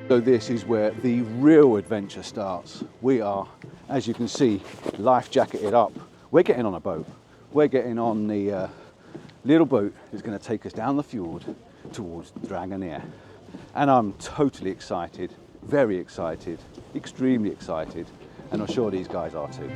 So this is where the real adventure starts. We are, as you can see, life jacketed up. We're getting on a boat. We're getting on the little boat that's going to take us down the fjord towards Drangarnir. And I'm totally excited, very excited, extremely excited, and I'm sure these guys are too.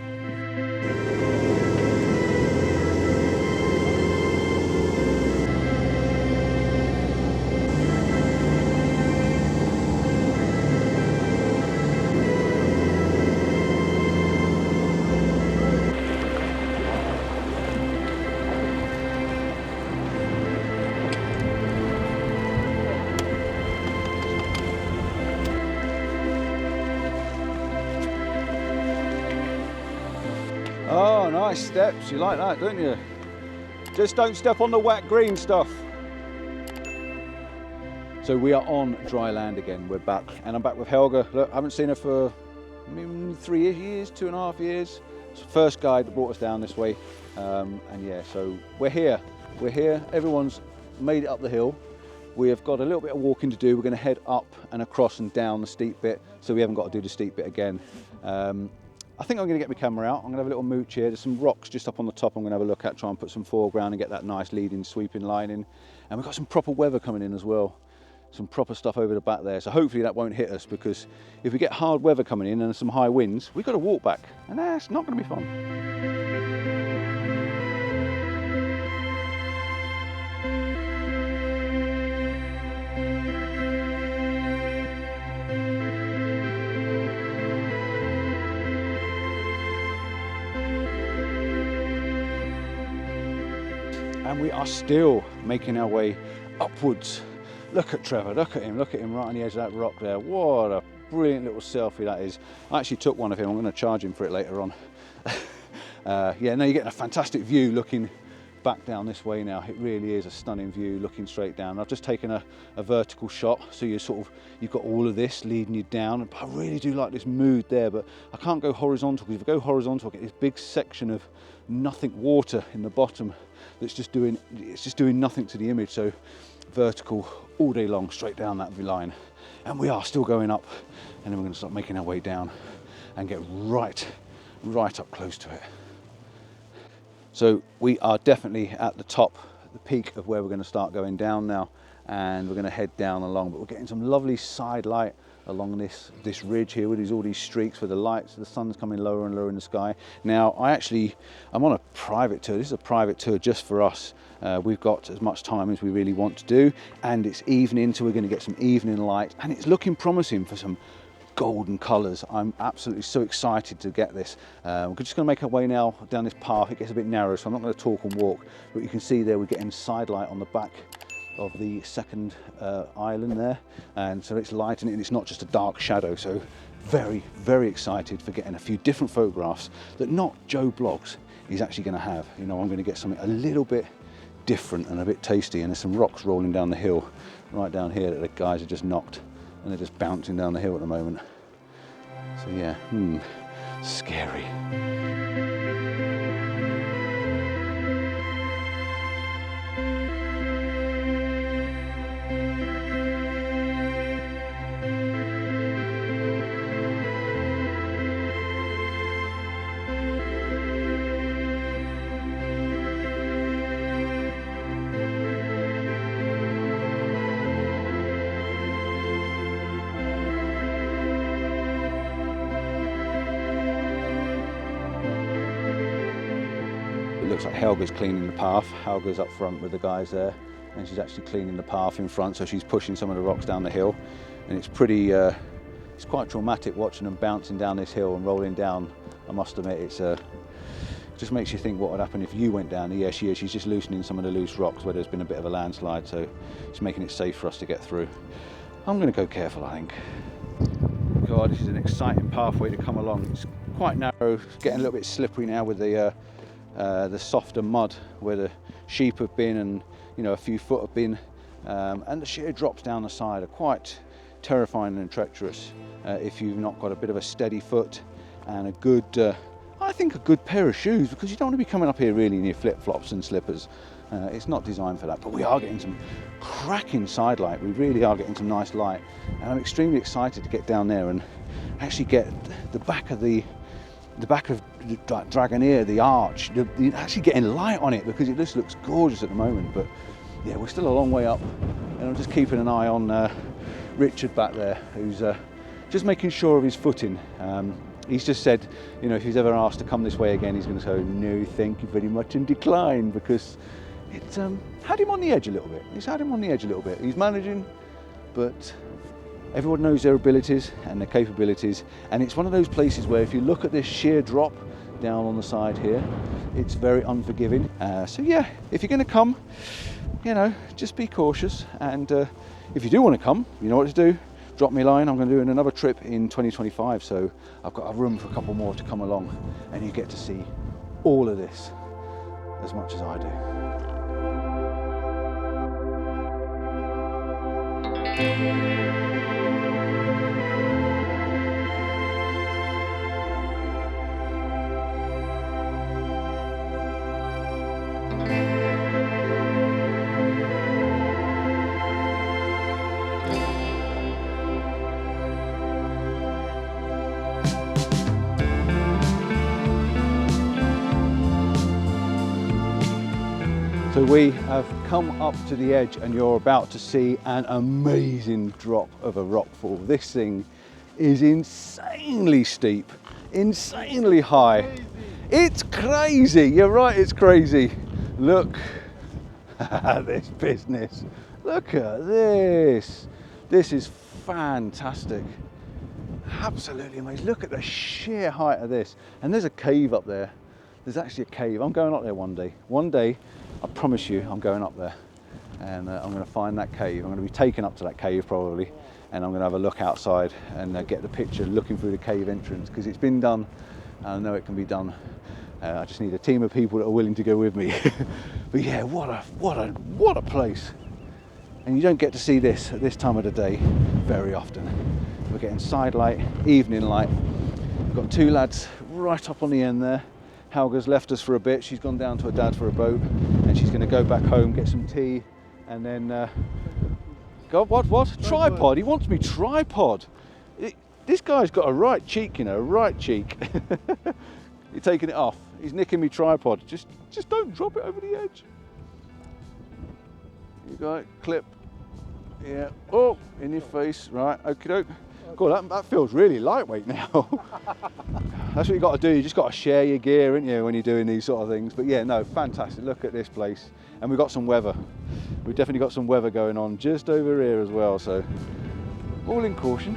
Oh, nice steps. You like that, don't you? Just don't step on the wet green stuff. So we are on dry land again. We're back, and I'm back with Helga. Look, I haven't seen her for 3 years, 2.5 years. It's the first guide that brought us down this way. And yeah, so we're here. We're here. Everyone's made it up the hill. We have got a little bit of walking to do. We're going to head up and across and down the steep bit, so we haven't got to do the steep bit again. I think I'm going to get my camera out. I'm going to have a little mooch here. There's some rocks just up on the top I'm going to have a look at, try and put some foreground and get that nice leading, sweeping line in. And we've got some proper weather coming in as well. Some proper stuff over the back there. So hopefully that won't hit us, because if we get hard weather coming in and some high winds, we've got to walk back. And that's not going to be fun. And we are still making our way upwards. Look at Trevor, look at him right on the edge of that rock there. What a brilliant little selfie that is. I actually took one of him. I'm going to charge him for it later on. Yeah, no, you're getting a fantastic view looking back down this way now. It really is a stunning view looking straight down. I've just taken a vertical shot, so you've got all of this leading you down. I really do like this mood there, but I can't go horizontal, because if I go horizontal, I get this big section of nothing water in the bottom that's just doing nothing to the image. So vertical all day long, straight down that line. And we are still going up, and then we're going to start making our way down and get right up close to it. So we are definitely at the top, the peak of where we're going to start going down now, and we're going to head down along. But we're getting some lovely side light along this ridge here with all these streaks where the lights, the sun's coming lower and lower in the sky. Now I'm on a private tour. This is a private tour just for us. We've got as much time as we really want to do, and it's evening, so we're going to get some evening light, and it's looking promising for some golden colours. I'm absolutely so excited to get this. We're just going to make our way now down this path. It gets a bit narrow, so I'm not going to talk and walk, but you can see there we're getting side light on the back of the second island there, and so it's lighting it, and it's not just a dark shadow. So very excited for getting a few different photographs that not Joe Blogs is actually going to have. You know, I'm going to get something a little bit different and a bit tasty, and there's some rocks rolling down the hill right down here that the guys have just knocked, and they're just bouncing down the hill at the moment. So yeah, scary. It looks like Helga's cleaning the path. Helga's up front with the guys there, and she's actually cleaning the path in front, so she's pushing some of the rocks down the hill. And it's pretty, it's quite traumatic watching them bouncing down this hill and rolling down. I must admit, it just makes you think what would happen if you went down. Yeah, she's just loosening some of the loose rocks where there's been a bit of a landslide, so it's making it safe for us to get through. I'm going to go careful, I think. God, this is an exciting pathway to come along. It's quite narrow, it's getting a little bit slippery now with the softer mud where the sheep have been, and a few foot have been, and the sheer drops down the side are quite terrifying and treacherous if you've not got a bit of a steady foot and a good I think, a good pair of shoes, because you don't want to be coming up here really in your flip-flops and slippers. It's not designed for that, but we are getting some cracking side light. We really are getting some nice light, and I'm extremely excited to get down there and actually get the back of Drangarnir, the arch, actually getting light on it, because it just looks gorgeous at the moment. But yeah, we're still a long way up, and I'm just keeping an eye on Richard back there, who's just making sure of his footing. He's just said, you know, if he's ever asked to come this way again, he's going to say, no, thank you very much, and decline, because it's had him on the edge a little bit. He's had him on the edge a little bit. He's managing, but everyone knows their abilities and their capabilities, and it's one of those places where if you look at this sheer drop down on the side here, it's very unforgiving. So yeah, if you're going to come, you know, just be cautious, and if you do want to come, you know what to do. Drop me a line. I'm going to do another trip in 2025, so I've got a room for a couple more to come along, and you get to see all of this as much as I do. So we have come up to the edge, and you're about to see an amazing drop of a rockfall. This thing is insanely steep, insanely high. Crazy. It's crazy, you're right, it's crazy. Look at this business. Look at this. This is fantastic. Absolutely amazing. Look at the sheer height of this. And there's a cave up there. There's actually a cave. I'm going up there one day. One day, I promise you, I'm going up there, and I'm going to find that cave. I'm going to be taken up to that cave probably, and I'm going to have a look outside and get the picture looking through the cave entrance, because it's been done. I know it can be done. I just need a team of people that are willing to go with me. But yeah, what a place! And you don't get to see this at this time of the day very often. We're getting side light, evening light. We've got two lads right up on the end there. Helga's left us for a bit. She's gone down to her dad for a boat, and she's going to go back home, get some tea, and then God, what? Tripod. He wants me tripod. This guy's got a right cheek, you know, right cheek. You're taking it off. He's nicking me tripod. Just don't drop it over the edge. You got it. Clip. Yeah. Oh, in your face. Right. Okie doke. God, that feels really lightweight now. That's what you got to do. You just got to share your gear, ain't you, when you're doing these sort of things. But yeah, no, fantastic. Look at this place, and we've got some weather. We've definitely got some weather going on just over here as well. So, all in caution.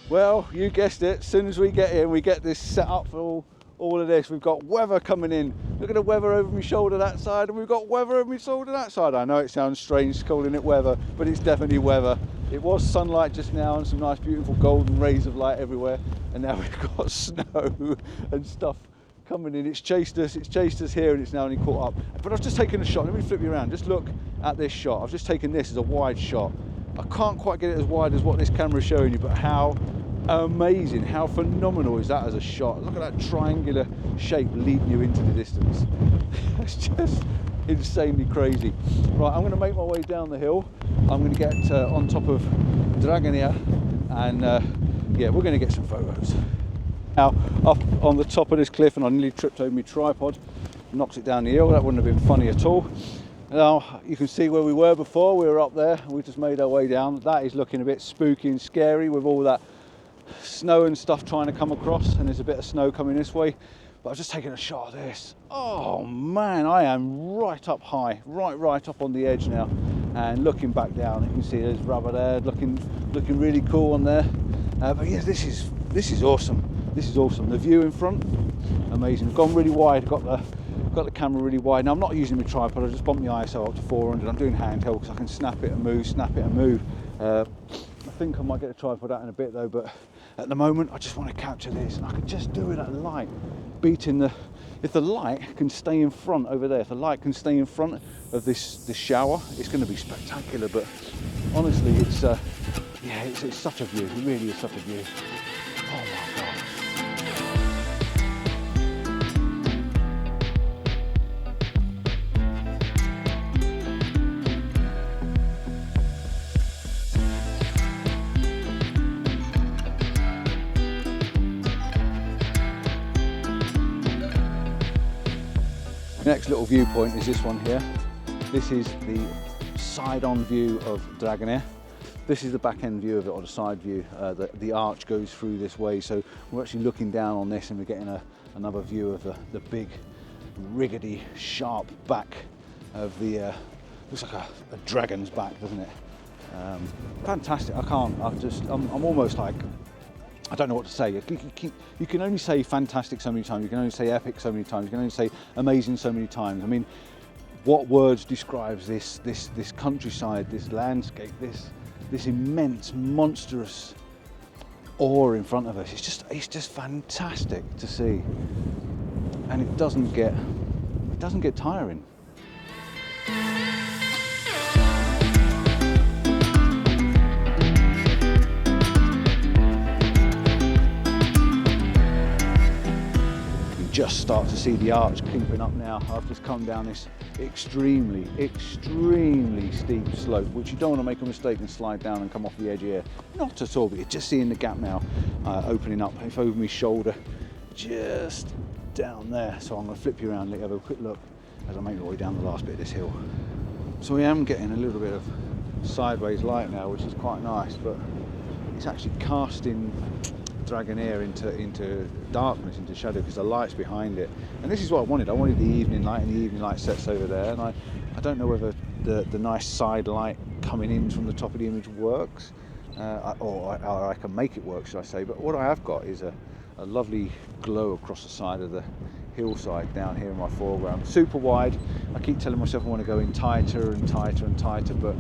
Well, you guessed it, as soon as we get here, we get this set up for all of this. We've got weather coming in. Look at the weather over my shoulder that side, and we've got weather over my shoulder that side. I know it sounds strange calling it weather, but it's definitely weather. It was sunlight just now and some nice beautiful golden rays of light everywhere, and now we've got snow and stuff coming in. It's chased us here, and it's now only caught up. But I've just taken a shot. Let me flip you around. Just look at this shot. I've just taken this as a wide shot. I can't quite get it as wide as what this camera is showing you, but how amazing, how phenomenal is that as a shot. Look at that triangular shape leading you into the distance. It's just insanely crazy. Right, I'm going to make my way down the hill. I'm going to get on top of Drangarnir, and yeah, we're going to get some photos. Now, up on the top of this cliff, and I nearly tripped over my tripod, knocks it down the hill. That wouldn't have been funny at all. Now, you can see where we were before. We were up there, and we just made our way down. That is looking a bit spooky and scary with all that snow and stuff trying to come across, and there's a bit of snow coming this way. But I've just taken a shot of this. Oh man, I am right up high, right up on the edge now, and looking back down, you can see there's rubber there, looking really cool on there. But yeah, this is awesome. This is awesome. The view in front, amazing. I've gone really wide. Got the camera really wide. Now I'm not using my tripod. I just bumped my ISO up to 400. I'm doing handheld because I can snap it and move. I think I might get a tripod out in a bit though. But at the moment, I just want to capture this, and I can just do it at light, beating the. If the light can stay in front over there, if the light can stay in front of this shower, it's going to be spectacular. But honestly, it's yeah, it's such a view. It really is such a view. Oh my God. Next little viewpoint is this one here. This is the side-on view of Drangarnir. This is the back end view of it, or the side view. The arch goes through this way, so we're actually looking down on this and we're getting another view of the big, rickety, sharp back of the, looks like a dragon's back, doesn't it? Fantastic. I'm almost like, I don't know what to say. You can only say fantastic so many times. You can only say epic so many times. You can only say amazing so many times. I mean, what words describes this countryside, this landscape, this immense, monstrous awe in front of us? It's just fantastic to see, and it doesn't get tiring. Just start to see the arch creeping up now. I've just come down this extremely steep slope, which you don't want to make a mistake and slide down and come off the edge here. Not at all, but you're just seeing the gap now opening up. If over my shoulder, just down there. So I'm going to flip you around and let you have a quick look as I make my way down the last bit of this hill. So I am getting a little bit of sideways light now, which is quite nice, but it's actually casting Drangarnir into darkness, into shadow, because the light's behind it. And this is what I wanted. I wanted the evening light, and the evening light sets over there. And I don't know whether the nice side light coming in from the top of the image works, or I can make it work, should I say. But what I have got is a lovely glow across the side of the hillside down here in my foreground. Super wide. I keep telling myself I want to go in tighter and tighter and tighter, but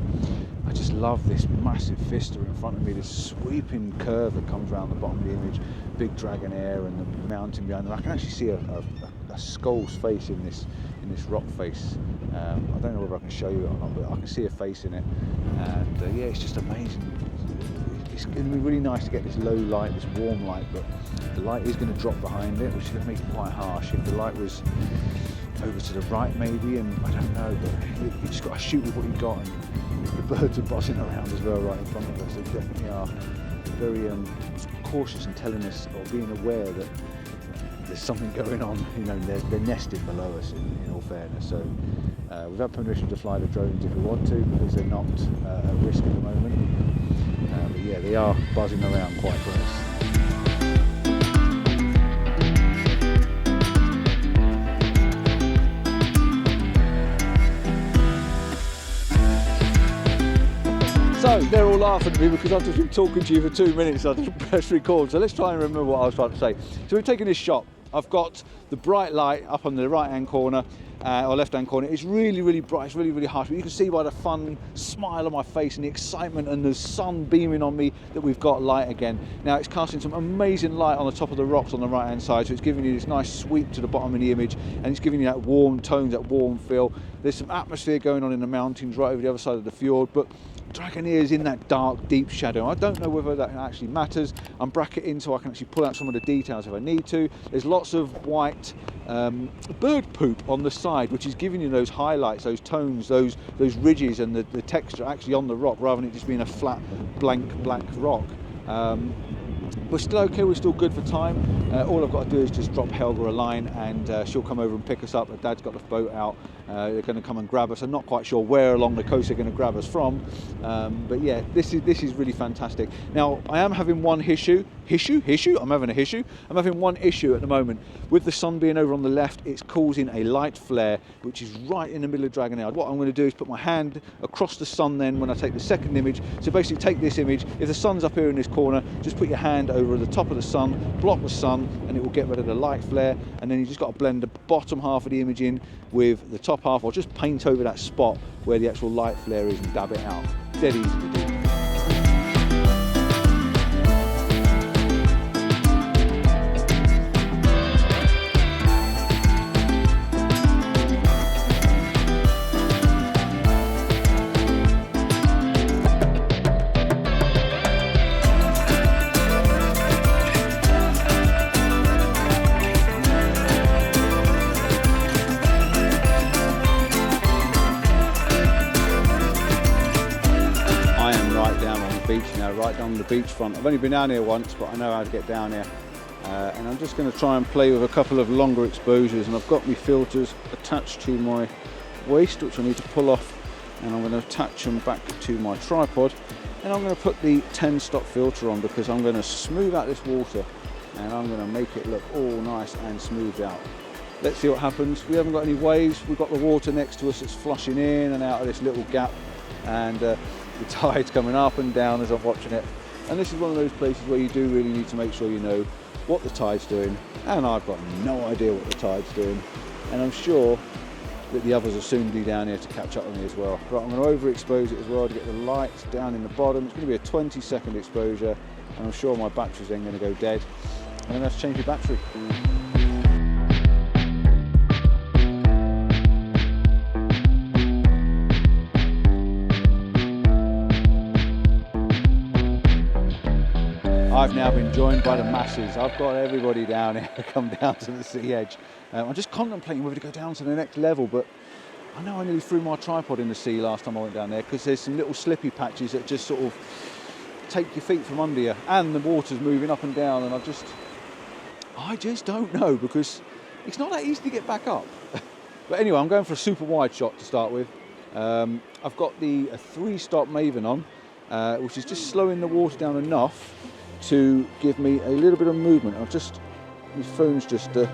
I just love this massive vista in front of me, this sweeping curve that comes around the bottom of the image, big Drangarnir and the mountain behind them. I can actually see a skull's face in this rock face. I don't know whether I can show you it or not, but I can see a face in it, and yeah, it's just amazing. It's going to be really nice to get this low light, this warm light, but the light is going to drop behind it, which is going to make it quite harsh. If the light was over to the right maybe, and I don't know, but you just got to shoot with what you got, and the birds are buzzing around as well right in front of us. They definitely are very cautious and telling us, or being aware that there's something going on. You know, they're nested below us, in all fairness. So we've had permission to fly the drones if we want to, because they're not at risk at the moment. But yeah, they are buzzing around quite close. So they're all laughing at me because I've just been talking to you for 2 minutes. I didn't press record. So let's try and remember what I was trying to say. So we've taken this shot. I've got the bright light up on the right-hand corner, or left-hand corner. It's really bright. It's really harsh. But you can see by the fun smile on my face and the excitement and the sun beaming on me that we've got light again. Now it's casting some amazing light on the top of the rocks on the right-hand side. So it's giving you this nice sweep to the bottom of the image, and it's giving you that warm tones, that warm feel. There's some atmosphere going on in the mountains right over the other side of the fjord, but Drangarnir is in that dark, deep shadow. I don't know whether that actually matters. I'm bracketing so I can actually pull out some of the details if I need to. There's lots of white bird poop on the side, which is giving you those highlights, those tones, those ridges, and the texture actually on the rock, rather than it just being a flat, blank, black rock. We're still okay, we're still good for time. All I've got to do is just drop Helga a line and she'll come over and pick us up. Her dad's got the boat out. They're going to come and grab us. I'm not quite sure where along the coast they're going to grab us from. But yeah, this is really fantastic. Now, I am having one issue. I'm having one issue at the moment. With the sun being over on the left, it's causing a light flare, which is right in the middle of Drangarnir. What I'm going to do is put my hand across the sun then when I take the second image. So basically take this image. If the sun's up here in this corner, just put your hand over the top of the sun, block the sun, and it will get rid of the light flare. And then you just got to blend the bottom half of the image in with the top half, or just paint over that spot where the actual light flare is and dab it out. Dead easy to do. Right down the beachfront. I've only been down here once, but I know how to get down here. And I'm just going to try and play with a couple of longer exposures, and I've got my filters attached to my waist, which I need to pull off, and I'm going to attach them back to my tripod, and I'm going to put the 10 stop filter on because I'm going to smooth out this water and I'm going to make it look all nice and smoothed out. Let's see what happens. We haven't got any waves, we've got the water next to us that's flushing in and out of this little gap, and the tide's coming up and down as I'm watching it. And this is one of those places where you do really need to make sure you know what the tide's doing, and I've got no idea what the tide's doing, and I'm sure that the others will soon be down here to catch up with me as well. Right, I'm going to overexpose it as well to get the lights down in the bottom. It's going to be a 20-second exposure, and I'm sure my battery's then going to go dead. I'm going to have to change the battery. I've now been joined by the masses. I've got everybody down here to come down to the sea edge. I'm just contemplating whether to go down to the next level, but I know I nearly threw my tripod in the sea last time I went down there because there's some little slippy patches that just sort of take your feet from under you, and the water's moving up and down, and I just don't know, because it's not that easy to get back up. But anyway, I'm going for a super wide shot to start with. I've got the 3-stop Maven on, which is just slowing the water down enough to give me a little bit of movement. My phone's just pinging.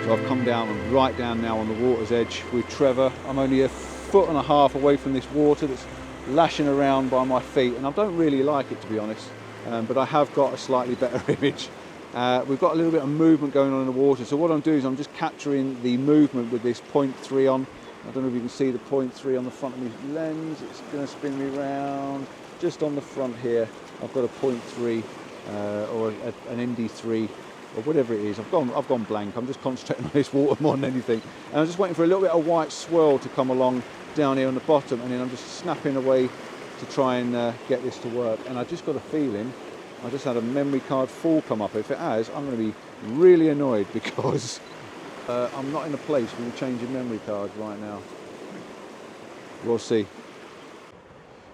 So I've come down and right down now on the water's edge with Trevor. I'm only 1.5 foot away from this water that's lashing around by my feet, and I don't really like it, to be honest, but I have got a slightly better image. We've got a little bit of movement going on in the water, so what I'm doing is I'm just capturing the movement with this 0.3 on. I don't know if you can see the 0.3 on the front of my lens. It's going to spin me round just on the front here. I've got a 0.3 or an ND3 or whatever it is. I've gone blank. I'm just concentrating on this water more than anything, and I'm just waiting for a little bit of white swirl to come along down here on the bottom, and then I'm just snapping away to try and get this to work. And I just got a feeling I just had a memory card full come up. If it has, I'm going to be really annoyed because I'm not in a place where we're changing memory cards right now. We'll see.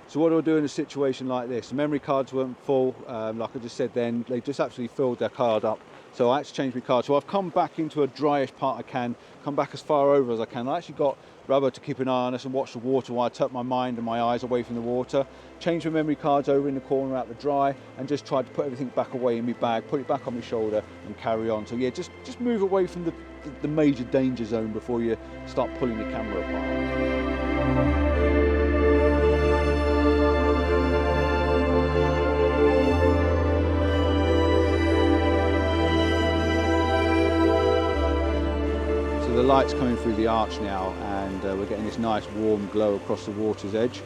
So what do I do in a situation like this? The memory cards weren't full, like I just said then. They just absolutely filled their card up. So I had to change my card. So I've come back into a dryish part I can, come back as far over as I can. I actually got rubber to keep an eye on us and watch the water while I tuck my mind and my eyes away from the water. Change my memory cards over in the corner out the dry, and just tried to put everything back away in my bag, put it back on my shoulder and carry on. So yeah, just move away from the major danger zone before you start pulling the camera apart. The light's coming through the arch now, and we're getting this nice warm glow across the water's edge.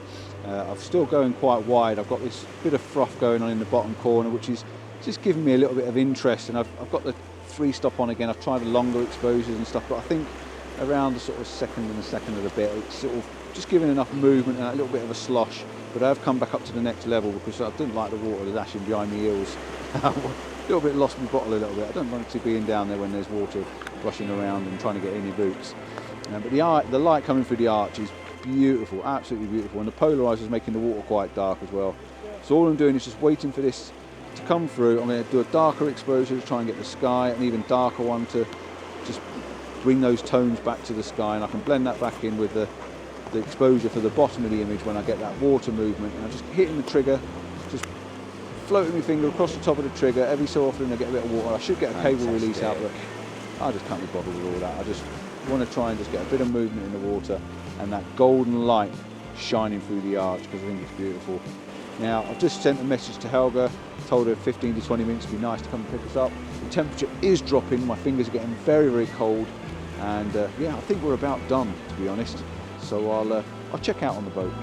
I'm still going quite wide. I've got this bit of froth going on in the bottom corner, which is just giving me a little bit of interest, and I've got the 3-stop on again. I've tried the longer exposures and stuff, but I think around the sort of second of the bit, it's sort of just giving enough movement and a little bit of a slosh. But I've come back up to the next level because I didn't like the water lashing behind my heels. little bit lost my bottle a little bit. I don't want to be being down there when there's water rushing around and trying to get in your boots. But the light coming through the arch is beautiful, absolutely beautiful, and the polarizer is making the water quite dark as well. So all I'm doing is just waiting for this to come through. I'm going to do a darker exposure to try and get the sky, an even darker one to just bring those tones back to the sky, and I can blend that back in with the exposure for the bottom of the image when I get that water movement. And I'm just hitting the trigger, just floating my finger across the top of the trigger. Every so often I get a bit of water. I should get a cable release out, but I just can't be bothered with all that. I just want to try and just get a bit of movement in the water and that golden light shining through the arch, because I think it's beautiful. Now, I've just sent a message to Helga, told her 15 to 20 minutes would be nice to come and pick us up. The temperature is dropping, my fingers are getting very, very cold, and yeah, I think we're about done, to be honest. So I'll check out on the boat.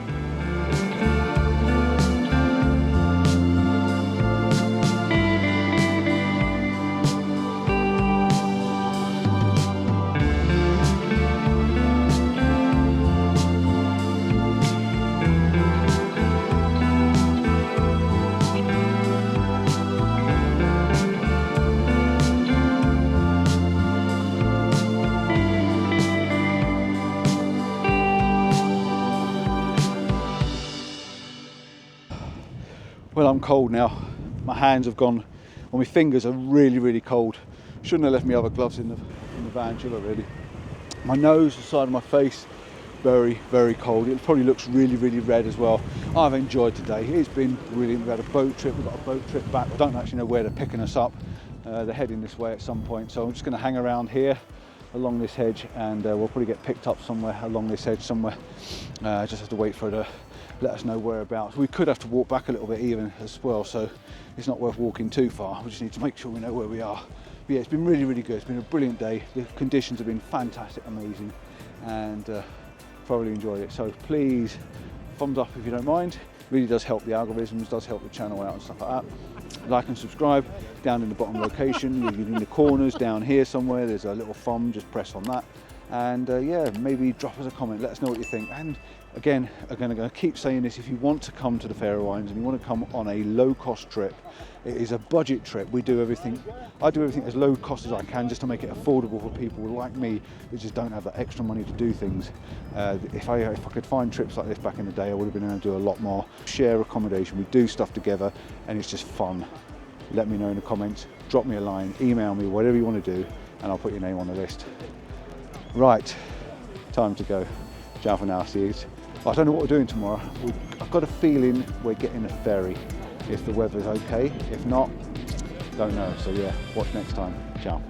Well, I'm cold now. My hands have gone, well, my fingers are really, really cold. Shouldn't have left my other gloves in the van, should I really? My nose, the side of my face, very, very cold. It probably looks really, really red as well. I've enjoyed today. It's been brilliant. We had a boat trip. We've got a boat trip back. I don't actually know where they're picking us up. They're heading this way at some point. So I'm just going to hang around here along this hedge, and we'll probably get picked up somewhere along this hedge somewhere. Just have to wait for her to let us know whereabouts. We could have to walk back a little bit even as well, so it's not worth walking too far. We just need to make sure we know where we are. But yeah, it's been really, really good. It's been a brilliant day. The conditions have been fantastic, amazing, and thoroughly enjoyed it. So please, thumbs up if you don't mind. It really does help the algorithms, does help the channel out and stuff like that. Like and subscribe down in the bottom location. You're in the corners down here somewhere, there's a little thumb, just press on that. And yeah, maybe drop us a comment, let us know what you think. And again, I'm going to keep saying this, if you want to come to the Faroe Islands and you want to come on a low-cost trip, it is a budget trip. We do everything, I do everything as low cost as I can, just to make it affordable for people like me that just don't have that extra money to do things. If I could find trips like this back in the day, I would have been able to do a lot more. Share accommodation, we do stuff together, and it's just fun. Let me know in the comments, drop me a line, email me, whatever you want to do, and I'll put your name on the list. Right, time to go. Ciao for now, see you. I don't know what we're doing tomorrow. I've got a feeling we're getting a ferry, if the weather's okay. If not, don't know. So yeah, watch next time. Ciao.